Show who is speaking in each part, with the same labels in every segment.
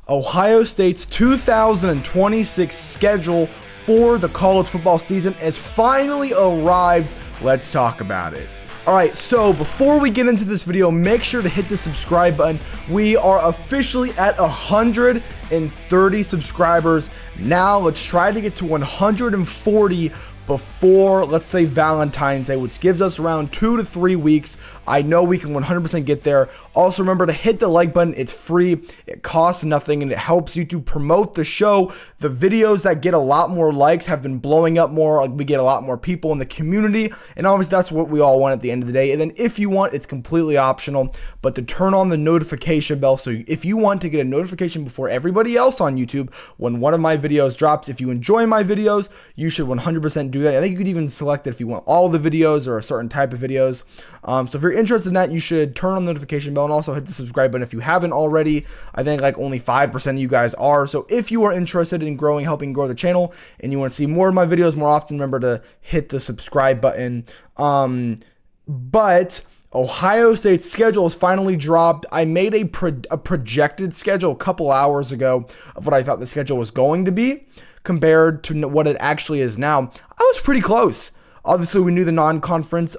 Speaker 1: Ohio State's 2026 schedule for the college football season has finally arrived. Let's talk about it. Alright, so before we get into this video, make sure to hit the subscribe button. We are officially at 130 subscribers. Now let's try to get to 140 before, let's say, Valentine's Day, which gives us around 2 to 3 weeks. I know we can 100% get there. Also, remember to hit the like button. It's free. It costs nothing, and it helps you to promote the show. The videos that get a lot more likes have been blowing up more. Like, we get a lot more people in the community, and obviously that's what we all want at the end of the day. And then if you want, it's completely optional, but to turn on the notification bell. So if you want to get a notification before everybody else on YouTube when one of my videos drops, if you enjoy my videos, you should 100% do that. I think you could even select it if you want all the videos or a certain type of videos. So if you're interested in that, you should turn on the notification bell and also hit the subscribe button if you haven't already. I think like only 5% of you guys are. So if you are interested in helping grow the channel, and you want to see more of my videos more often, remember to hit the subscribe button. But Ohio State's schedule has finally dropped. I made a projected schedule a couple hours ago of what I thought the schedule was going to be compared to what it actually is now. I was pretty close. Obviously, we knew the non-conference.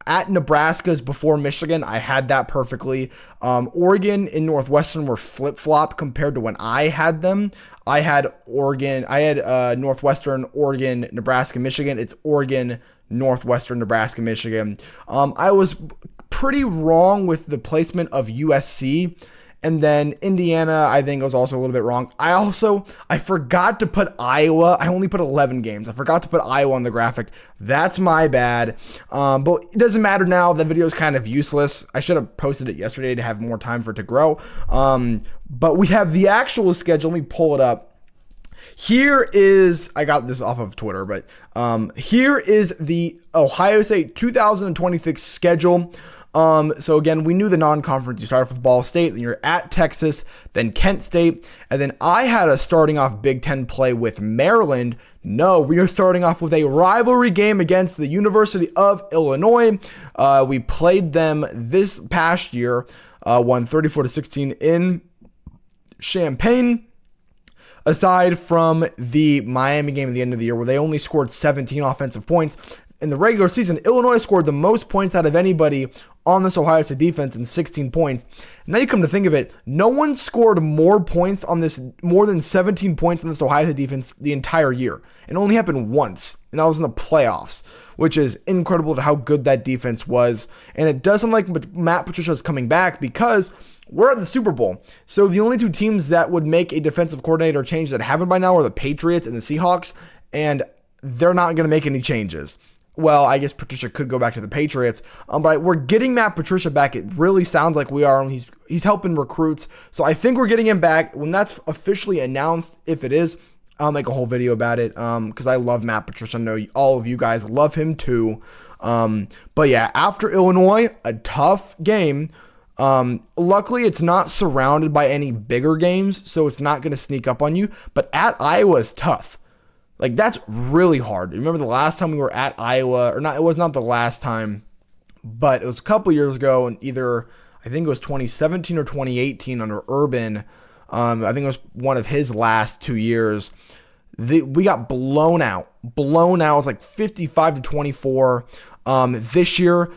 Speaker 1: At Nebraska's before Michigan, I had that perfectly. Oregon and Northwestern were flip-flop compared to when I had them. I had Northwestern, Oregon, Nebraska, Michigan. It's Oregon, Northwestern, Nebraska, Michigan. I was pretty wrong with the placement of USC. And then Indiana, I think, was also a little bit wrong. I forgot to put Iowa. I only put 11 games. I forgot to put Iowa on the graphic. That's my bad. But it doesn't matter now. That video is kind of useless. I should have posted it yesterday to have more time for it to grow. But we have the actual schedule. Let me pull it up. Here is, I got this off of Twitter, but here is the Ohio State 2026 schedule. So again, we knew the non-conference. You start off with Ball State, then you're at Texas, then Kent State, and then I had a starting off Big Ten play with Maryland. No, we are starting off with a rivalry game against the University of Illinois. We played them this past year, won 34-16 in Champaign. Aside from the Miami game at the end of the year where they only scored 17 offensive points. In the regular season, Illinois scored the most points out of anybody on this Ohio State defense in 16 points. Now you come to think of it, no one scored more points on this, more than 17 points on this Ohio State defense the entire year. It only happened once, and that was in the playoffs, which is incredible to how good that defense was. And it doesn't like Matt Patricia is coming back because we're at the Super Bowl. So the only two teams that would make a defensive coordinator change that haven't by now are the Patriots and the Seahawks, and they're not going to make any changes. Well, I guess Patricia could go back to the Patriots, but we're getting Matt Patricia back. It really sounds like we are. He's helping recruits, so I think we're getting him back. When that's officially announced, if it is, I'll make a whole video about it because I love Matt Patricia. I know all of you guys love him too. But yeah, after Illinois, a tough game. Luckily, it's not surrounded by any bigger games, so it's not going to sneak up on you. But at Iowa is tough. Like, that's really hard. Remember the last time we were at Iowa, or not, it was not the last time, but it was a couple years ago, and I think it was 2017 or 2018 under Urban. I think it was one of his last 2 years. We got blown out. It was like 55-24. This year,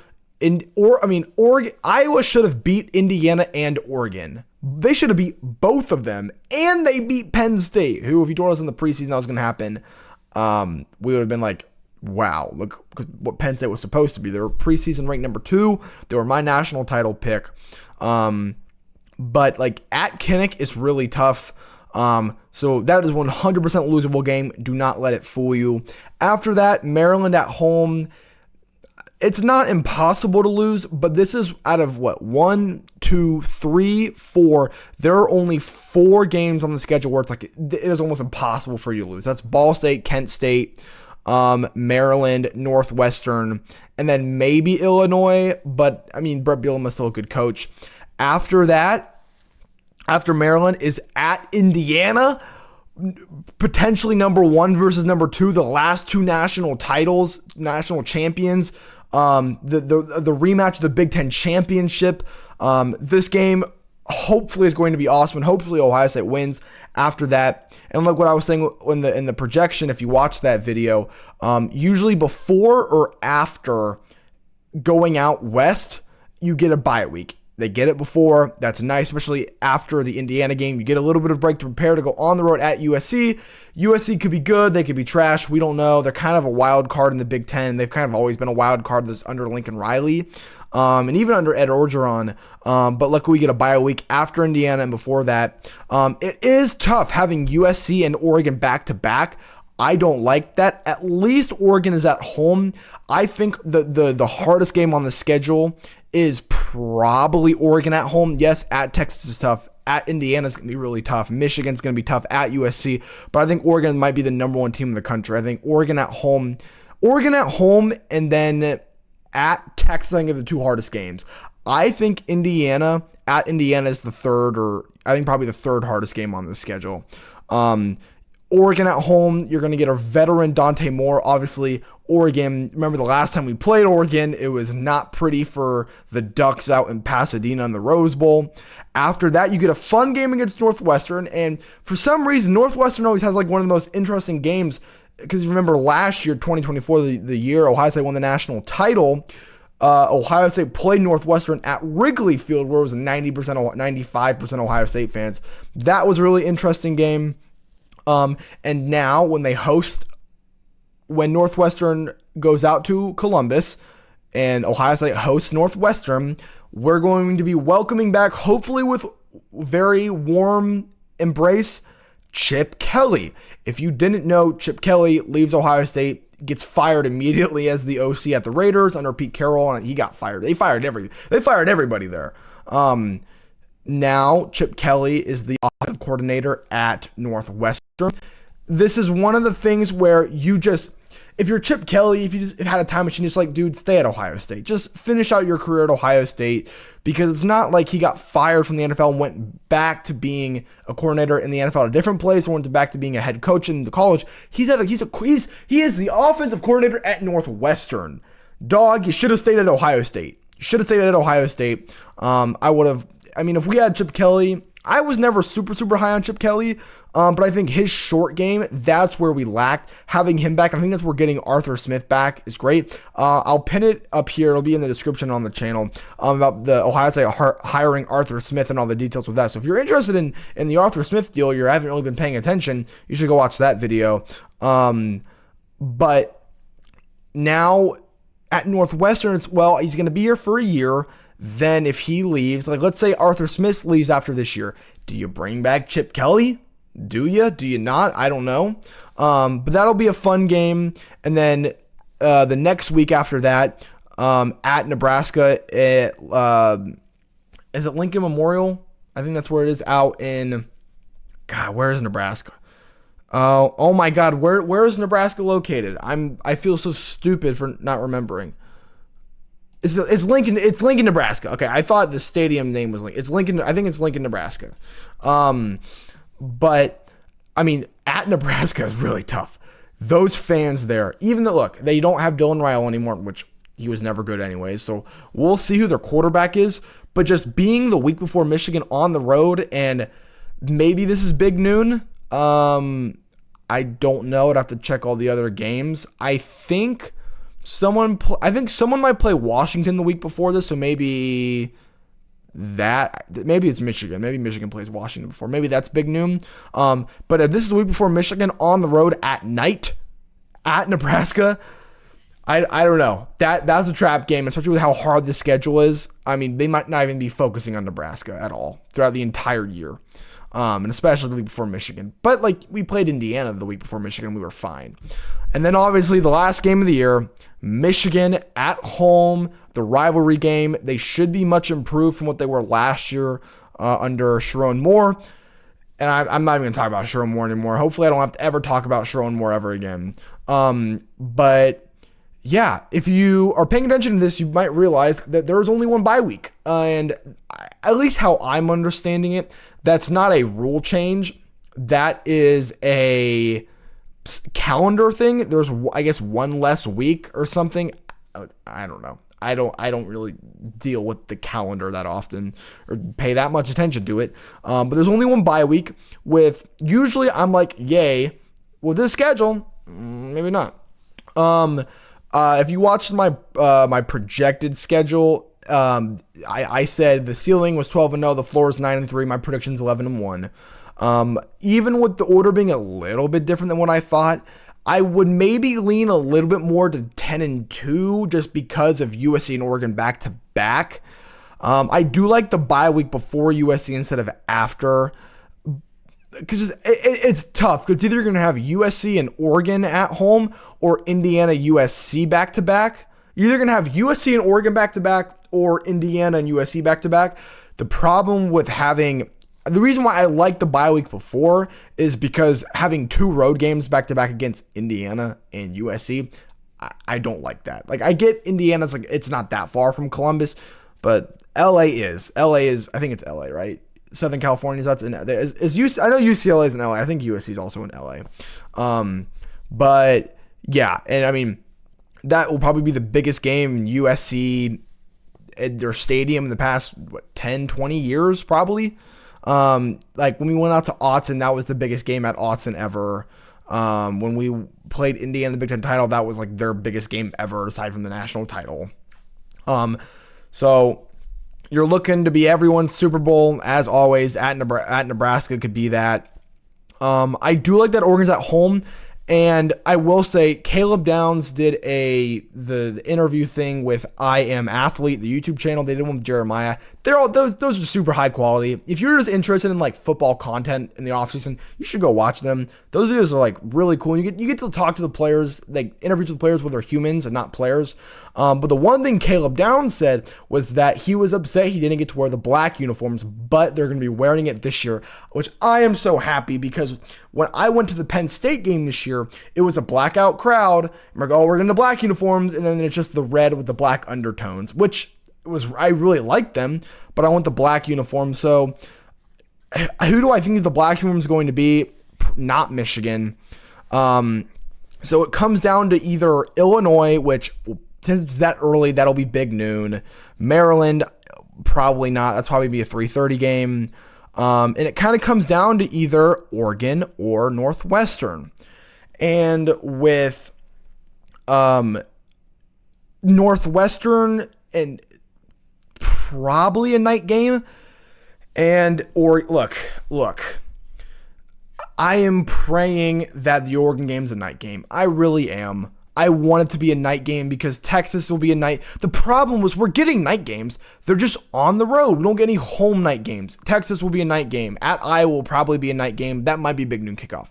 Speaker 1: Oregon, Iowa should have beat Indiana and Oregon. They should have beat both of them, and they beat Penn State, who, if you told us in the preseason that was going to happen, we would have been like, wow, look what Penn State was supposed to be. They were preseason ranked number 2. They were my national title pick. But like at Kinnick is really tough. So that is 100% losable game. Do not let it fool you. After that, Maryland at home. It's not impossible to lose, but this is out of what, 1, 2, 3, 4. There are only 4 games on the schedule where it's like it is almost impossible for you to lose. That's Ball State, Kent State, Maryland, Northwestern, and then maybe Illinois. But I mean, Brett Bielema is still a good coach. After that, after Maryland is at Indiana. Potentially number 1 versus number 2, the last 2 national titles, national champions. The rematch of the Big Ten championship. This game hopefully is going to be awesome, and hopefully Ohio State wins after that. And like what I was saying in the projection, if you watch that video, usually before or after going out west, you get a bye week. They get it before. That's nice, especially after the Indiana game. You get a little bit of break to prepare to go on the road at USC. USC could be good. They could be trash. We don't know. They're kind of a wild card in the Big Ten. They've kind of always been a wild card that's under Lincoln Riley. And even under Ed Orgeron. But luckily we get a bye week after Indiana and before that. It is tough having USC and Oregon back to back. I don't like that. At least Oregon is at home. I think the hardest game on the schedule is probably Oregon at home. Yes, at Texas is tough. At Indiana is going to be really tough. Michigan's going to be tough at USC. But I think Oregon might be the number one team in the country. I think Oregon at home, and then at Texas, I think are the two hardest games. I think Indiana at Indiana is the third, or I think probably the third hardest game on the schedule. Oregon at home, you're going to get a veteran Dante Moore. Obviously, Oregon, remember the last time we played Oregon, it was not pretty for the Ducks out in Pasadena in the Rose Bowl. After that, you get a fun game against Northwestern, and for some reason, Northwestern always has like one of the most interesting games, because you remember last year, 2024, the year Ohio State won the national title, Ohio State played Northwestern at Wrigley Field, where it was 95% Ohio State fans. That was a really interesting game. And now when Northwestern goes out to Columbus and Ohio State hosts Northwestern, we're going to be welcoming back, hopefully with very warm embrace, Chip Kelly. If you didn't know, Chip Kelly leaves Ohio State, gets fired immediately as the OC at the Raiders under Pete Carroll, and he got fired. They fired everybody there. Now Chip Kelly is the offensive coordinator at Northwestern. This is one of the things where if you're Chip Kelly, if you just had a time machine, it's like, dude, stay at Ohio State. Just finish out your career at Ohio State, because it's not like he got fired from the NFL and went back to being a coordinator in the NFL at a different place, or went back to being a head coach in the college. He is the offensive coordinator at Northwestern. Dog, you should have stayed at Ohio State. If we had Chip Kelly, I was never super, super high on Chip Kelly, but I think his short game, that's where we lacked. Having him back, I think that's where getting Arthur Smith back is great. I'll pin it up here. It'll be in the description on the channel about the Ohio State hiring Arthur Smith and all the details with that. So if you're interested in the Arthur Smith deal, you haven't really been paying attention, you should go watch that video. But now at Northwestern, he's going to be here for a year. Then if he leaves, like let's say Arthur Smith leaves after this year, do you bring back Chip Kelly? Do you not? I don't know. But that'll be a fun game. And then the next week after that, at Nebraska, is it Lincoln Memorial? I think that's where it is, out in, God, where is Nebraska? Oh my God, where is Nebraska located? I feel so stupid for not remembering. It's Lincoln, Nebraska. Okay, I thought the stadium name was Lincoln. It's Lincoln. I think it's Lincoln, Nebraska. But I mean, at Nebraska is really tough. Those fans there, even though, look, they don't have Dylan Ryle anymore, which he was never good anyways. So we'll see who their quarterback is. But just being the week before Michigan on the road, and maybe this is big noon. I don't know. I'd have to check all the other games. I think someone might play Washington the week before this, so maybe it's Michigan. Maybe Michigan plays Washington before. Maybe that's big noon. But if this is the week before Michigan on the road at night at Nebraska, I don't know. That's a trap game, especially with how hard the schedule is. I mean, they might not even be focusing on Nebraska at all throughout the entire year. And especially the week before Michigan. But like, we played Indiana the week before Michigan, we were fine. And then obviously the last game of the year, Michigan at home, the rivalry game. They should be much improved from what they were last year under Sherrone Moore. And I'm not even going to talk about Sherrone Moore anymore. Hopefully I don't have to ever talk about Sherrone Moore ever again. But yeah, if you are paying attention to this, you might realize that there's only one bye week. And at least how I'm understanding it, that's not a rule change. That is a calendar thing. There's, I guess, one less week or something. I don't know. I don't really deal with the calendar that often or pay that much attention to it. But there's only one bye week. With usually I'm like, yay. With this schedule, maybe not. If you watched my my projected schedule, I said the ceiling was 12-0, the floor is 9-3, my prediction's 11-1. Even with the order being a little bit different than what I thought, I would maybe lean a little bit more to 10-2 just because of USC and Oregon back to back. I do like the bye week before USC instead of after, because it's tough. Because either you're going to have USC and Oregon at home or Indiana USC back to back. You're either going to have USC and Oregon back to back or Indiana and USC back to back. The problem with the reason why I like the bye week before is because having 2 road games back to back against Indiana and USC, I don't like that. Like, I get Indiana's like, it's not that far from Columbus, but LA is, I think it's LA, right? Southern California, that's in, I know UCLA is in LA. I think USC is also in LA. But yeah, and I mean, that will probably be the biggest game in USC at their stadium in the past, 10, 20 years, probably. Like when we went out to Autzen, that was the biggest game at Autzen ever. When we played Indiana in the Big Ten title, that was like their biggest game ever aside from the national title. So you're looking to be everyone's Super Bowl as always at Nebraska could be that. I do like that Oregon's at home. And I will say, Caleb Downs did the interview thing with I Am Athlete, the YouTube channel. They did one with Jeremiah. They're all those are super high quality. If you're just interested in like football content in the offseason, you should go watch them. Those videos are like really cool. You get to talk to the players, like interviews with players where they're humans and not players. But the one thing Caleb Downs said was that he was upset he didn't get to wear the black uniforms, but they're going to be wearing it this year, which I am so happy because when I went to the Penn State game this year, it was a blackout crowd. And we're like, oh, we're going to black uniforms, and then it's just the red with the black undertones, which I really liked them, but I want the black uniform. So who do I think the black uniform is going to be? Not Michigan. So it comes down to either Illinois, which since it's that early, that'll be big noon. Maryland, probably not. That's probably be a 3:30 game. And it kind of comes down to either Oregon or Northwestern. And with Northwestern and probably a night game. Look. I am praying that the Oregon game's a night game. I really am. I want it to be a night game because Texas will be a night. The problem was we're getting night games. They're just on the road. We don't get any home night games. Texas will be a night game. At Iowa will probably be a night game. That might be a big noon kickoff.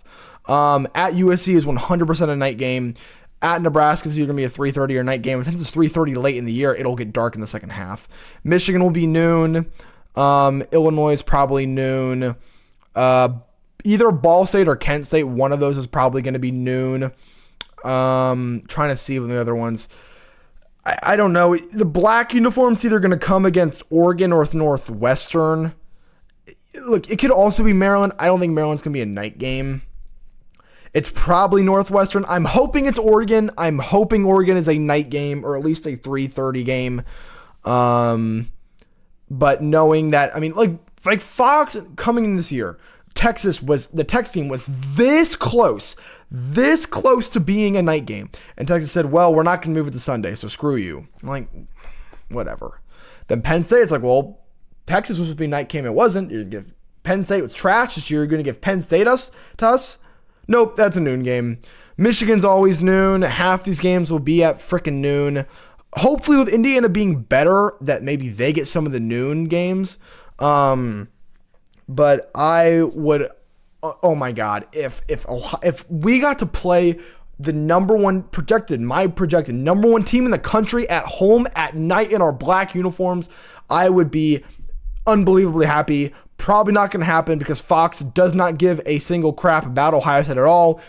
Speaker 1: At USC is 100% a night game. At Nebraska is either going to be a 3:30 or night game. And since it's 3:30 late in the year, it'll get dark in the second half. Michigan will be noon. Illinois is probably noon. Either Ball State or Kent State, one of those is probably going to be noon. Trying to see the other ones. I don't know. The black uniform's either going to come against Oregon or Northwestern. Look, it could also be Maryland. I don't think Maryland's going to be a night game. It's probably Northwestern. I'm hoping it's Oregon. I'm hoping Oregon is a night game or at least a 3:30 game. But knowing that, I mean, like Fox coming in this year, the Texas team was this close to being a night game. And Texas said, well, we're not going to move it to Sunday, so screw you. I'm like, whatever. Then Penn State, it's like, well, Texas was supposed to be a night game. It wasn't. You're going to give Penn State was trash this year. You're going to give Penn State to us? Nope, that's a noon game. Michigan's always noon. Half these games will be at frickin' noon. Hopefully with Indiana being better, that maybe they get some of the noon games. But I would, oh my God, if we got to play the my projected number one team in the country at home at night in our black uniforms, I would be unbelievably happy. Probably not going to happen because Fox does not give a single crap about Ohio State at all.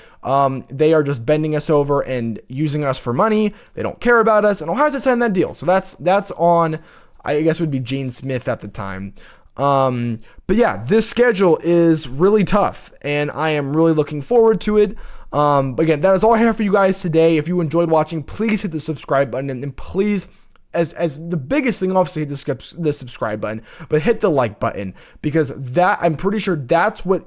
Speaker 1: They are just bending us over and using us for money. They don't care about us, and Ohio State signed that deal. So that's on, I guess it would be Gene Smith at the time. But yeah, this schedule is really tough, and I am really looking forward to it. Again, that is all I have for you guys today. If you enjoyed watching, please hit the subscribe button, and please as the biggest thing, obviously hit the subscribe button, but hit the like button, because that, I'm pretty sure that's what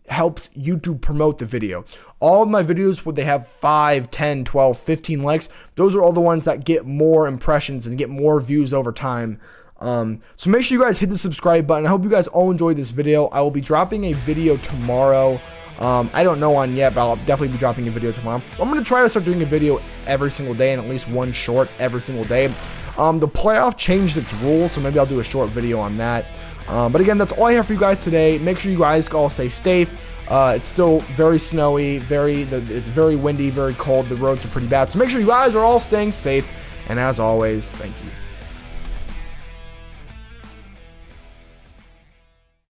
Speaker 1: helps YouTube promote the video. All of my videos where they have 5, 10, 12, 15 likes, those are all the ones that get more impressions and get more views over time. So make sure you guys hit the subscribe button. I hope you guys all enjoyed this video. I will be dropping a video tomorrow. I don't know on yet, but I'll definitely be dropping a video tomorrow. I'm going to try to start doing a video every single day and at least one short every single day. The playoff changed its rules, so maybe I'll do a short video on that. But again, that's all I have for you guys today. Make sure you guys all stay safe. It's still very snowy, it's very windy, very cold. The roads are pretty bad. So make sure you guys are all staying safe. And as always, thank you.